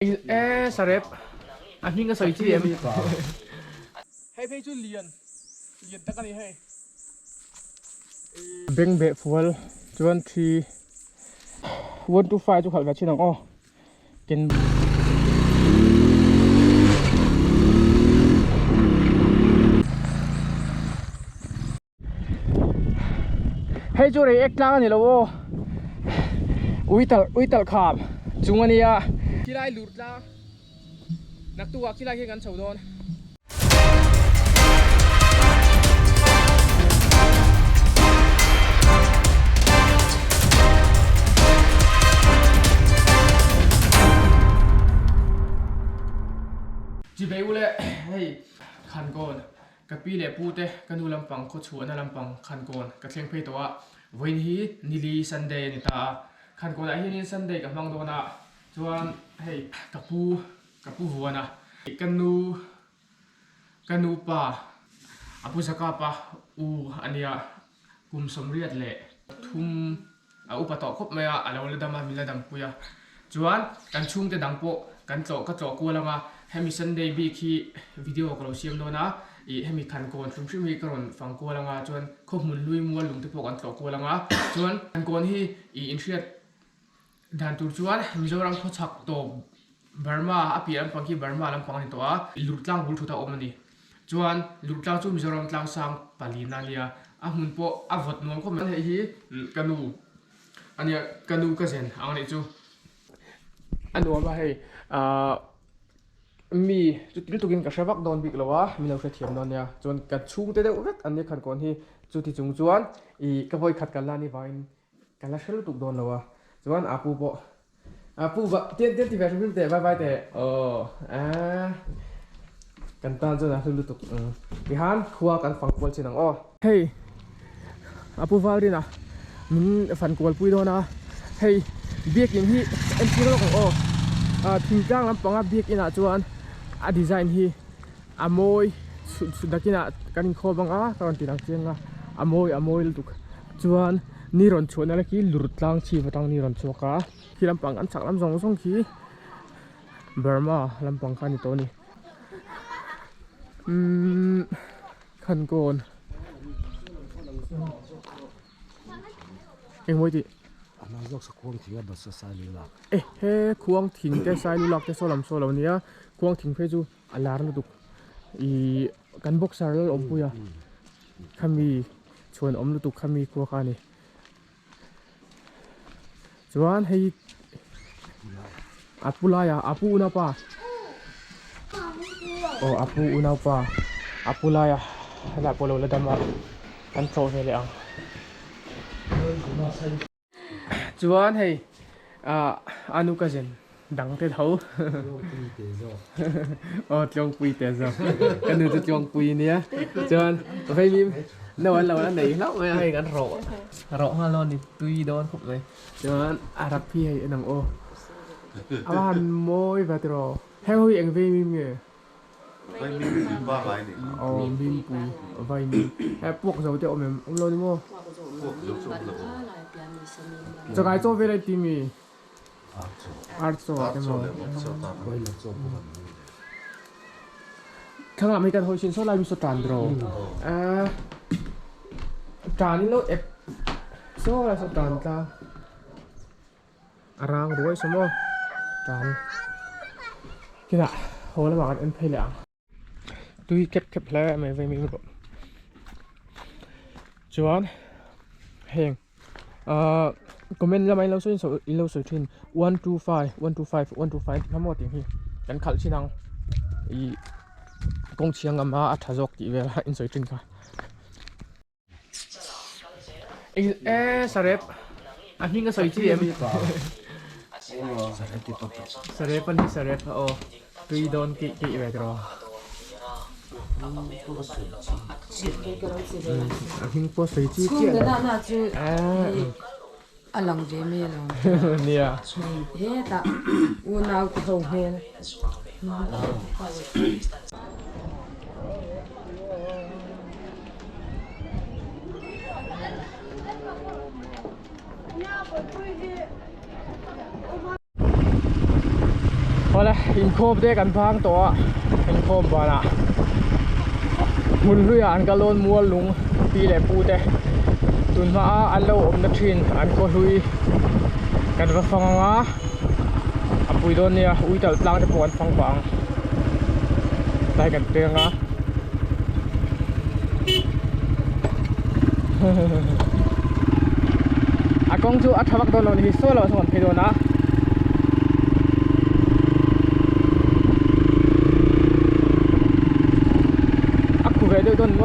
sarep anh cái sợi chi em hay phải chú liền tất cả này hay beng bẹ fuel 20 125 chú khởi vào trên nào ô kiến hay chú này ek lang này lo ui tal kham chung anh ya khi lại lụt raนักตัวขี้ไล่กันเฉาโดนจีเบลเลยให้ขันก่อนกับปีเล่ปูเต้กันดูลำปังโคชัวน่าลำปังขันก่อนกับเชียงเพย์ตัววันนี้นิลีซันเดย์นี่ตาขันก่อนไอ้ที่นี่ซันเดย์กับมังโดนะจวนให้กับปูหัวนะกันนูป่าอาปุสกาป่าอันเนี้ยกุมสมเรียดเละทุ่มอุปต่อครบไหมอ่ะเราเลยดำมามีระดับปุยอ่ะจวนกันชุ่มแต่ดังโปกันโจก็โจกัวแล้วมาให้มีซันเดย์บีคีวิดีโอกับเราเชื่อมโดนะให้มีขันโกนฟิล์มมีกระดฟังกัวแล้วมาจวนข้อมูลลุยมัวลุงที่พวกกันโจกัวแล้วมาจวนขันโกนที่อินเทอร์เน็ตด่านตัวจวนมิโซรัมเขาชักโตบาร์มาอภิรัมย์ฟังคีบาร์มาลำพังนี่ตัวลุดล่างบุลทุตาอมนี่จวนลุดล่างจู่มิโซรัมล่างสังปาลีนาเลียหุ่นโปวัดนวลก็มันเฮีกันูอันนี้กันูก็เซนอันนี้จู่อันนู้นว่าให้มีจุดที่ตุกินกับชาวบ้านโดนบิกแล้ววะมีเราเคยเทียมโดนเนี่ยจวนกัดชุ่มเตะเด็กอันนี้ขันก่อนที่จุดที่จุงจวนกระบวยขัดกันล้านี่วายกันล้าเชลุตุกโดนแล้ววะจวนปูโปปูบะเตี้ยที่แบบนี้เตะบายเตะกันตานจนนะลุตุกพิหารขัวกันฝังกวลเช่นนั้นเฮ้ยปูฟ้าดินะมันฝันกวลปุยโดนนะเฮ้ยเบียกอย่างที่เอ็มซีก็ของทิ้งจ้างลำปังเบียกอินะจวนดีไซน์ที่มวยสุดที่น่ะกันขอบังตอนที่นักเชียงมวยลุตุกจวนนี่รอนชวนอะไรกี้หลุดล่างชีพตั้งนี่รอนชัวก้าที่ลำปังอันสักลำสองขี้เบอร์มาลำปังขันตัวนี้ขันโกนเอ็งไว้ดินั่งยกสควงทิ้งแบบสายลุลักเฮ้ควงทิ้งแต่สายลุลักแต่โซลำเนี้ยควงทิ้งเพจูอัลลาร์นตุกกันบ็อกซ์ร์ลอมปุยขามีชวนอมตุกขามีคัวขานี่จวนให้อาปูลายอาปูอุณาปาอาปูอุณาปาอาปูลายหลับโปโลเลยดำมากันโซเฟเลยจวนให้อานุกเจนดังเท่าจงปุยเตจกันดูจะจงปุยเนี้ยจวนไปมีนวันเราแล้วไหนแล้วไม่ให้กันรอมาลอนนี่ตุยโดนครบเลยจวนอารับพี่ให้หนังโออาวันมวยแบบรอให้เขาอย่างไปมีเงี้ยไปมีบ้าไปนี่มีปุยไปมีแอบพวกเราจะเอาแบบเราดิโม่จะไงโจ้เวลาทีมีอาร์ตโซ่เต็มหมดข้างหลังมีการโฮชินโซ่ลายวิสตานโดรจานนี้เราโซ่ลายสตานตาอารางด้วยสมอจานกี่ละโหแล้วบอกกันเอ็นเพลย์ตุยเก็บแล้วไม่มีมันจวนเฮงคอมเมนต์แล้วไหมเราช่วยทิน125ทั้งหมดอย่างนี้กันขัดชินังกงเชียงกันมาอัฐจกที่เวลาอินสวยทินค่ะสเรปอันนี้ก็สวยที่เอ็มสเรปปันที่สเรปตุยโดนกี่เวทรออันนี้ก็สวยที่เกี่ยวอลังเจมีลเนี่ยเฮ้ตาอุณาเขาเห็นพอ อแล้วอินโคบได้กันพังตัวอินโคบบ้านะมุนลุยอันกะโลนมัวลุงปีแหลปูเตตุนมาอันโลอมนักชินอันโคลุยกันว่าฟังว่าอปุยโดนเนี่ยอุ้ยแต่ล้างจะปวดฟังฟังได้กันเตียงอ่ะอากงจูอัฐวักโดนเราในฮิโซเราสอนเพโดนะอักกูเวดโดนโม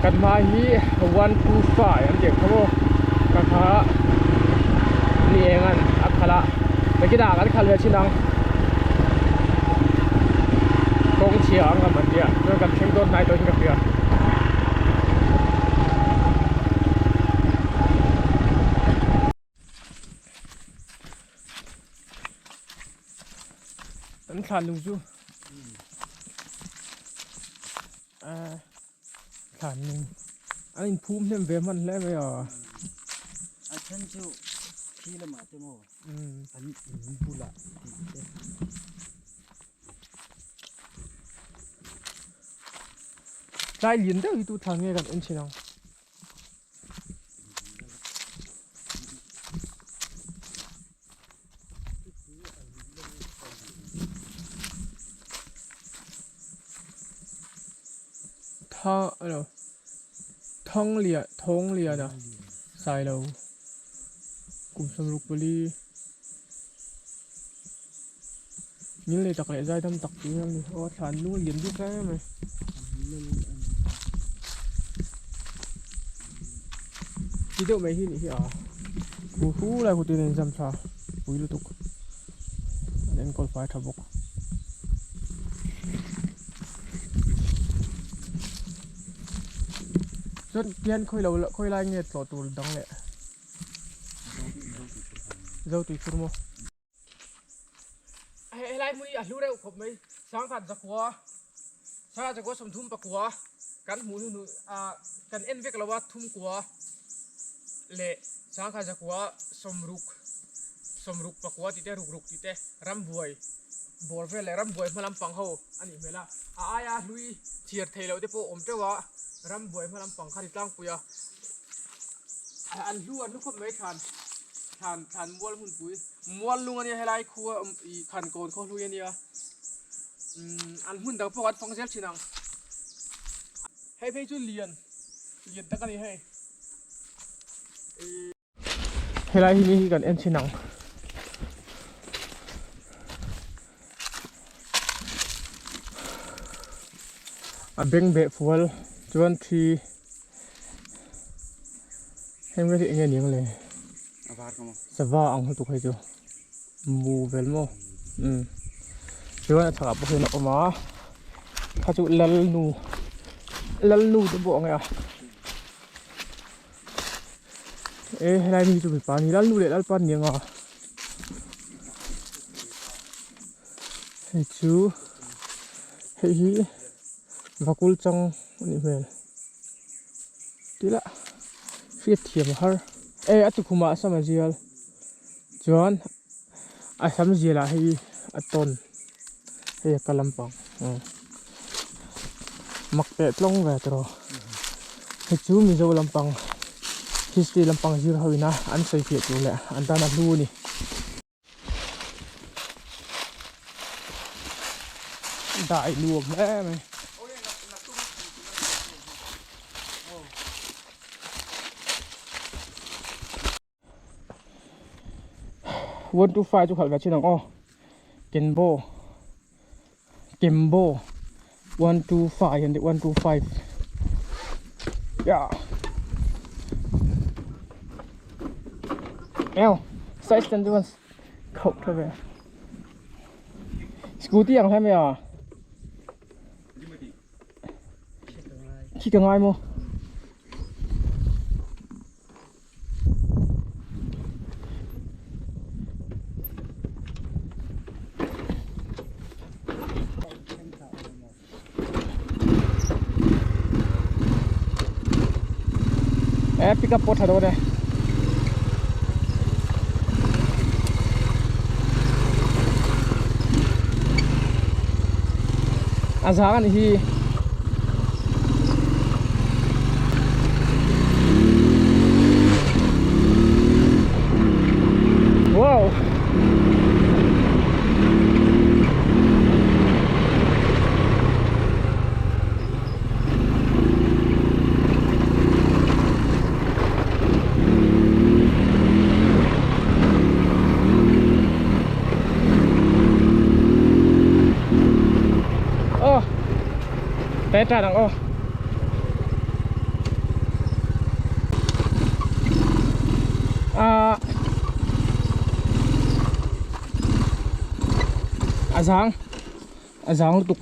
กันมาฮีวันทูฝ่ายอันเดียกเขาบอกกะพะนี่เองอันอักขระไปกินด่ากันขันเรือชินังกงเชียงกับมันเดียเรื่องกันเชิงต้นนายตัวที่กับเรืออันขันลุงจูขันหนึ่งอันนี้ภูมิเนี่ยเวมันแล้วไหมอ่ะฉันจูพี่ละมาเต็มหัวอันนี้พูดละได้ยินเด้ออีตัวทางนี้กันเอ็นชินังท่าอะไรท้องเลียนะสายเรากลุ่มสมรุปบลีนี่เลยตักเลยใจทำตักจริงเลยโอ้ฐานนู้นเลียนดูแค่ไหมที่เดียวไม่เห็นอีกอ่ะกูฟูอะไรกูตีนจำชากูรู้ตุกเล่นกอล์ฟไฟทับบกจนเพี้ยนค่อยไล่เงี้ยตัวตัวดังเลยเจ้าตีฟุร์โมไอ้ไล่มืออ่ะรู้ได้ผมไหมช้างขันจะขัวช้างจะขัวสมทุ่มปะขัวกันหมูหนูกันเอ็นเวกละว่าทุ่มขัวเละช้างขันจะขัวสมรุกปะขัวติเตรุกติเตรำบวยบอลเฟลเลยรำบวยมาลำปังเขาอันนี้เวลาอายาลุยเชียร์เทเลวเดโปอมเจ้าวะรำบวยมาลำปังขาดิตั้งปุยอันรู้อันนู้นคนไม่ทานม้วนหุ่นปุยม้วนลุงอันนี้ให้ไล่คัวอีขันโกนเขาลุยอันนี้อันหุ่นเดาประวัติฟังเซลชินังให้เพจุเลียนตะกันนี้ให้ไล่ที่นี่กันเอ็นชินังเบ่งเบะฟัวจวนทีให้ไม่ได้เงี้ยเลยสบายอังทุกให้ดูมูเวลโมจวนถ้าบุคคลออกมาถ้าจุลัลนูจะบอกไงอ่ะอะไรมีจุดปานี่ลัลนูเลยลัลปันยังอ่ะให้จูให้ฮีvakul chang ni mel tila fiat thiam har atu khuma samajial chuan a samjila hi aton he kalampang makpe tlong ve tro he chu mi zo lampang history lampang zir hawina an sei fi tu le an ta na lu ni dai luom le mai วันทูไฟจุขัดแบบชื่อหนังอ๋อเกมโบวันทูไฟเห็นดิวันทูไฟย่าไซส์ตันดูมันเขาเท่าไหร่สกูตี้ยังใช่ไหมอ่ะขี้กังไงมั้งpick up pot hado de azang an hi wow té trả đằng ô giang tục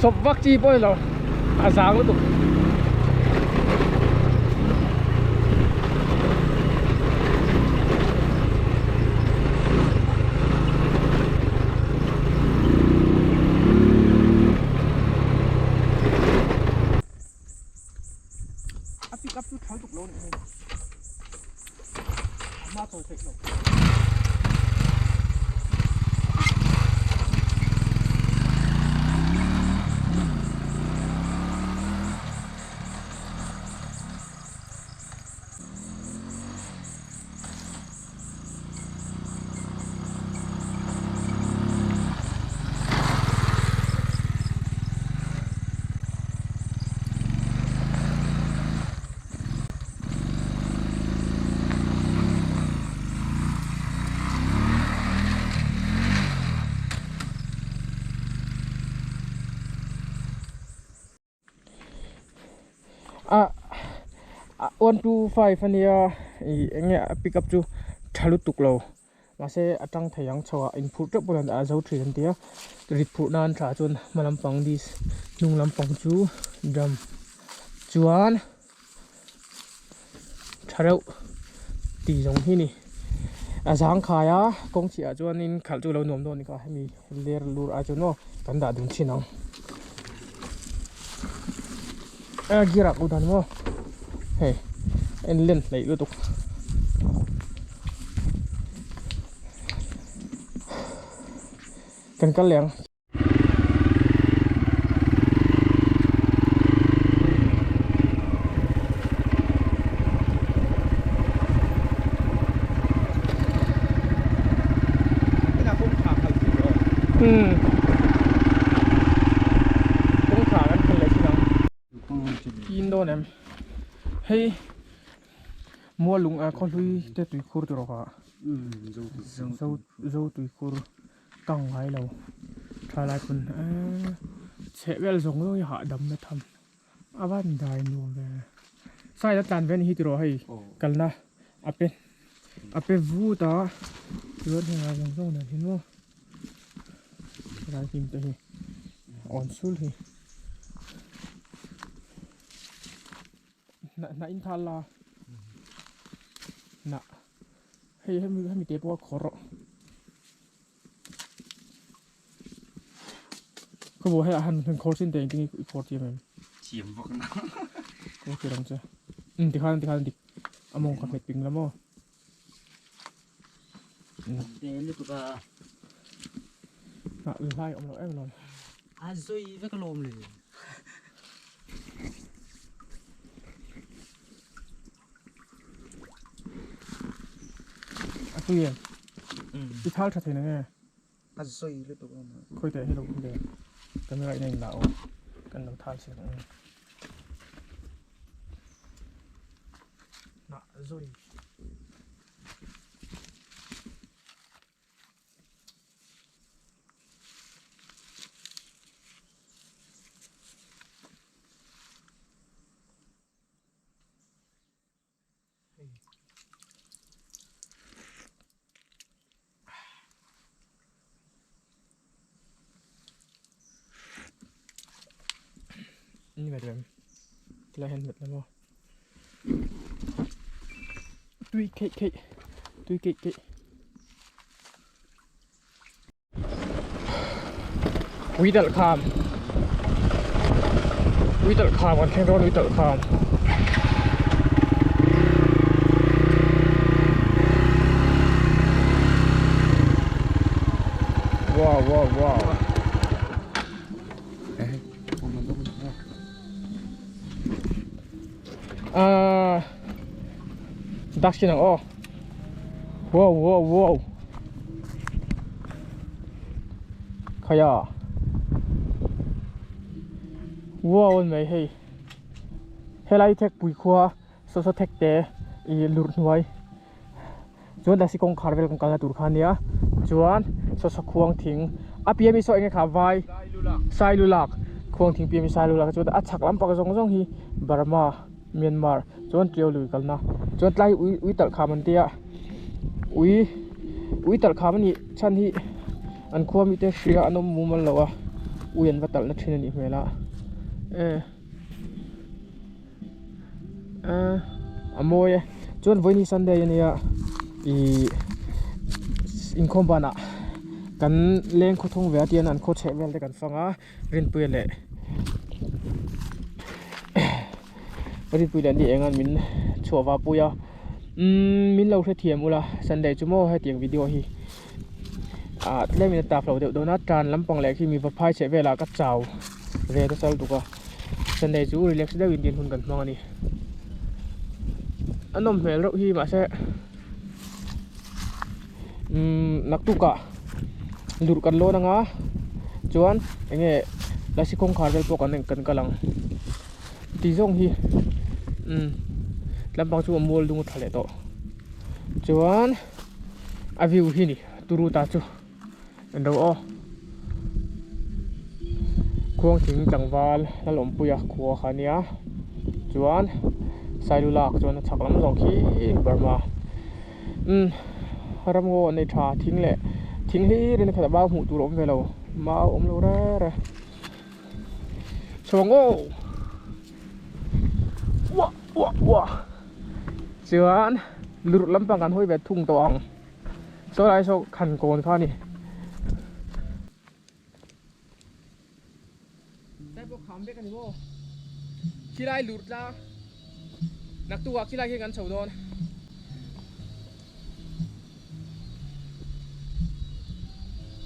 sop vắc chi bôi rồi giang tục cấp chút tháo tục luôn này ma tổ thịt rồi one two five anh nghe pick up chu thalu tuk lo ma se atang thayang chawa input to bulan a zo thri an tia report nan tha chun malam pang dis nung lam pang chu drum chuan tharau ti jong hi ni azang khaya kong chi a chuan in khal chu lo nom don ni ka mi ler lur a chu no kan da dun chinang girak udan mo hey en lên lấy luôn tục cần cắt lẹng cũng khá là cần lấy chứ nào kín đâu em hey mua lùng con lui tới tùy khur rồi hả dâu tùy khur căng ngay lâu thay lại phần sẽ về giống như hạ đầm nó thầm van đài luôn về sai đã tàn ven hít rồi hay cần na ape vu ta luôn là giống này thì nó ra tìm tới on sul thì na in thala na hay mi te po khoro ko bo hay han khor sin te ting khor ti mem chiếm vọc nó ko ti rang che ti khan dik among ka met ping lamo để lúc tụi ta na lai om lo em lo rồi với cái lồm này tu yen ti thal tha thei na nge rồi lúc tụi ta khoi te hi lo kun de kan rai nei la o kan lo thal se na zoi ini macam kelahan bet lama tui kek widal kham วิตรคามกันแข่งรถวิตรคามว้าวว้าวว้าวดักชินังอ๋อว้าวว้าวว้าวขยะว้าวไม่ให้เฮลัยเทคปุยขวาสสเทคเตอีลุร์นไว้จวนดัสิกงคาร์เวลกงกาลตุรคานียจวนสสควงทิ้งอาเปียมีโซเองค่ะไว้ไซลุลักควงทิ้งเปียมีไซลุลักจวนอัดฉักลำปากจงจงฮีบาร์มาเมียนมาจวนเกี่ยวลุยกันนะจวนไล่อุยตัดขามันเตียอุยตัดขามันนี่ฉันที่อันควมีแต่เสียอันนมมูมันแล้วอ่ะอุยอันวัดตัดนัดเชนนี่เวลาโมยจวนวันนี้ซันเดย์เนี่ยอินคอมบานะกันเลี้ยงคุทงเวียดเดียนันโคเชเวลเดกันฟังอ่ะรินปุยเล่รินปุยเล่นดีเองอันมินชัวว่าปุยอ่ะมินเราเทียมอุละซันเดย์จุโม่ให้เตียงวิดีโอฮีเล่นมินตาเปล่าเดี๋ยวโดนัทจานลำปองแหลกที่มีพายเชเวลาก็เจ้าเรียนตัวสาวตุกอ่ะซันเดย์จูรีแลกซ์ได้วินเดียนหุ่นกันมองอันนี้อันนั้นเหมือนเราฮีมาใช่นักตุกะดูกันโลนังอ่ะจวนอย่างเงี้ยลาสิคงขาดเวลพวกกันหนึ่งกันกำลังตีส่งฮีลำบากจู่มัวลุงทะเลโตจวนอาวิวฮีนี่ตูรูตาจูอันเดียวอ๋อควงถึงจังหวัดแล้วหลงปุยขัวขานี้จวนไซลุลักจวนฉักลำสองขี้บาร์มารำโง่ในชาทิ้งแหละทิ้งที่เรื่องขนาดบ้าหูตูล้มไปเรามาอมเราได้เลยชวงโง่ว้าเสือนหลุดลำปังกันห้อยแบบทุ่งตวงโซ่ไรโซ่ขันโกนข้านี่ได้พวกขำเด็กกันนี่โม่ขี้ไรหลุดละนักตัวขี้ไรแค่กันเฉาโดน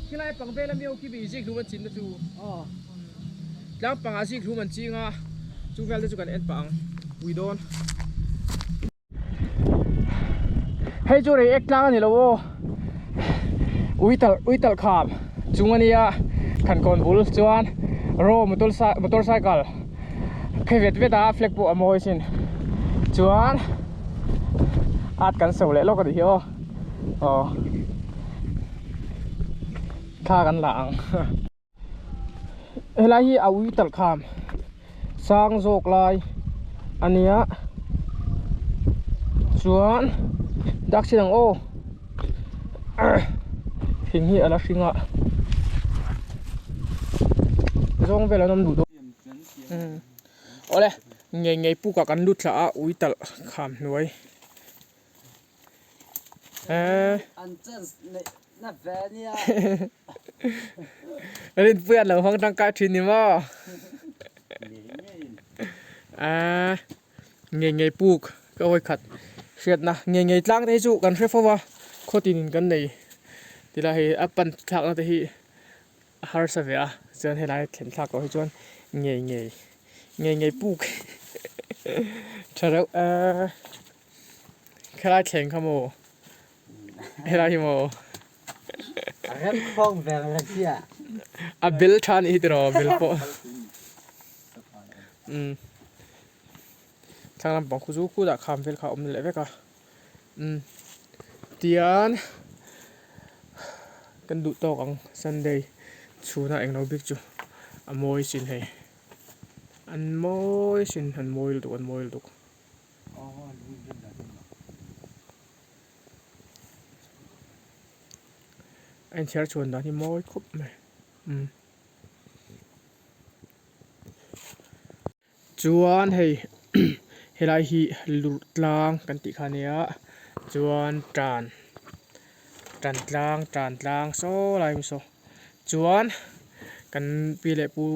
ขี้ไรปังเบลเมียวขี้บีจิกรู้มันจินนะจูแล้วปังอาจิกรู้มันจริงอ่ะจูเวลได้จูกันเอ็ดปังวีโดนเฮ้ยจูเรเอ็กซ์ล่างนี่ละโว้อุยตัลขับจุงอันนี้อ่ะขันก่อนบุลจวนโรมอเตอร์ไซค์เคยเวทเฟล็กบุอโมยสินจวนอาจกันเสาเละโลกกันเดียวอ๋อฆ่ากันหลังเฮ้ยไรเอาอุยตัลขับสร้างโศกลายอันนี้จวนดักเสียงโอ้ทิ้งที่อะไรทิ้งอ่ะจงเวลาน้ำดูดโอ้เลยไงปูกับกันลุดละอุ้ยตัดขามหน่วยอันเจนน่าแฟนเนี่ยเล่นเพื่อนเราห้องตั้งการทินนี่มั้งไงปูกก็ไว้ขัดเสียดนะไงตั้งได้จุกันเชื่อว่าโคตรนินกันเลยทีละให้อัปปันทักนะที่ฮาร์สเวียจนให้ได้เข็นทักก็ให้จวนไงปูกชาร์ลแค่ได้แข่งขโมให้ได้หิโมเรื่องคล่องแบบอะไรเชี่ยเบลชานอีตรอเบลโปทางลำปางคุจูคู่ดักคำเฟลเขาอมเล็บก็เตียนกันดูโต๊ะของซันเดย์ชูน่าเองเราบิ๊กจูอันโมยสินให้อันโมยสินอันโมยลุกอันเชื่อชวนตอนที่โมยครบไหมจวนให้เฮลัยฮีลุดลางกันติขานี้จวนจานลางโซ่ลายมิโซจวนกันปีเล็ปู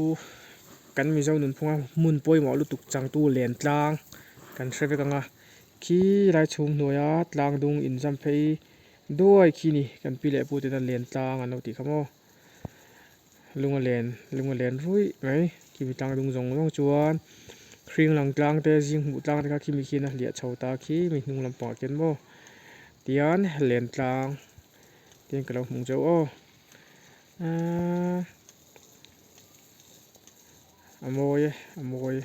กัน kan mi zo nun phunga mun poi mo lu tuk chang tu len tlang kan hreve kanga khi lai chhum hnuaya tlang dung in jam phei duai khi ni kan pi le pu te na len tlang an ti khamo lunga len rui mai khi mi tlang dung zong long chuan hring lang tlang te jing mu tlang te kha khi mi khi na lia chhota khi mi hnung lam pa ken mo tian len tlang tian ka lo hmung zo o amoy